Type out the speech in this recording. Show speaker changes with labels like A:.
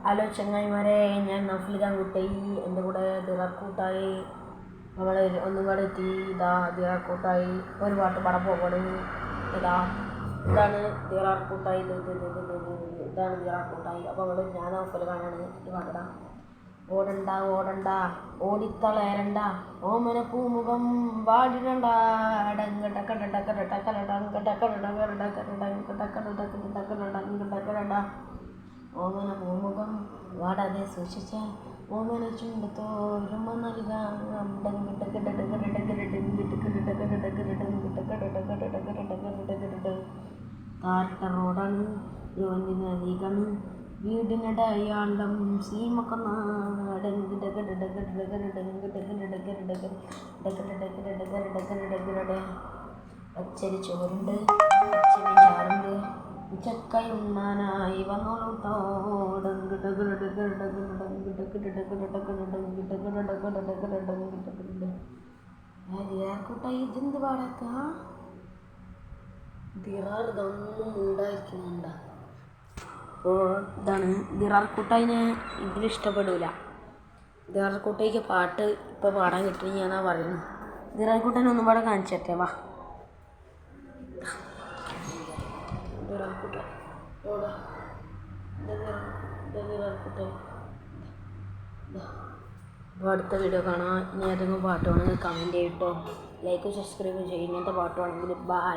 A: Hello ചങ്ങായിമാരെ, ഞാൻ നഫ്ലിദാൻ കുട്ടായി. എൻ്റെ കൂടെ ദിറാക്കൂട്ടായി. നമ്മൾ ഒന്നും കൂടെ എത്തി. ഇതാ ദിറാക്കൂട്ടായി ഒരു പാട്ട് പാടാൻ പോകണം. ഇതാണ് ദിറാക്കൂട്ടായി. ഇതാണ് ദിറാക്കൂട്ടായി. അപ്പോൾ ഞാൻ നഫ്ലിദാനാണ്. ഈ പാട്ടിടാം. ഓടണ്ട ഓടണ്ട ഓടിത്തളരണ്ട ഓമന പൂമുഖം വാടിടണ്ട ഓമന പൂമുഖം വാടാതെ സൂക്ഷിച്ച ഓമന ചുണ്ടത്തോരുമ നൽകാം. താരട്ട റോഡാണ്, യുവന്റിന് അധികമാണ്, വീടിനടയാളം സീമക്കൊന്നാടൻ പച്ചരി ചോറുണ്ട്, പച്ചരി ചാറുണ്ട്, ചക്കയുണ്ണാനായി വന്നോളൂട്ടോടൻ. ദിറാക്കൂട്ടായി ഇതെന്ത് പാടാക്ക? ദിറാർ ഇതൊന്നും ഉണ്ടായിരിക്കുന്നുണ്ട. അപ്പോൾ ഇതാണ് ദിറാക്കൂട്ടായിനെ ഇതിലിഷ്ടപ്പെടില്ല. ദിറാക്കൂട്ടായിക്ക് പാട്ട് ഇപ്പോൾ പാടാൻ കിട്ടി ഞാനാ പറയുന്നു. ദിറാക്കൂട്ടാനെ ഒന്നും പാടെ കാണിച്ചേ. വാ ദിറാക്കൂട്ടായി അപ്പോൾ അടുത്ത വീഡിയോ കാണാം. ഇനി ഏതെങ്കിലും പാട്ട് വേണമെങ്കിൽ കമൻറ്റ് ചെയ്യട്ടോ. ലൈക്ക് സബ്സ്ക്രൈബ് ചെയ്യും. ഇങ്ങനത്തെ പാട്ട് വേണമെങ്കിൽ. ബൈ.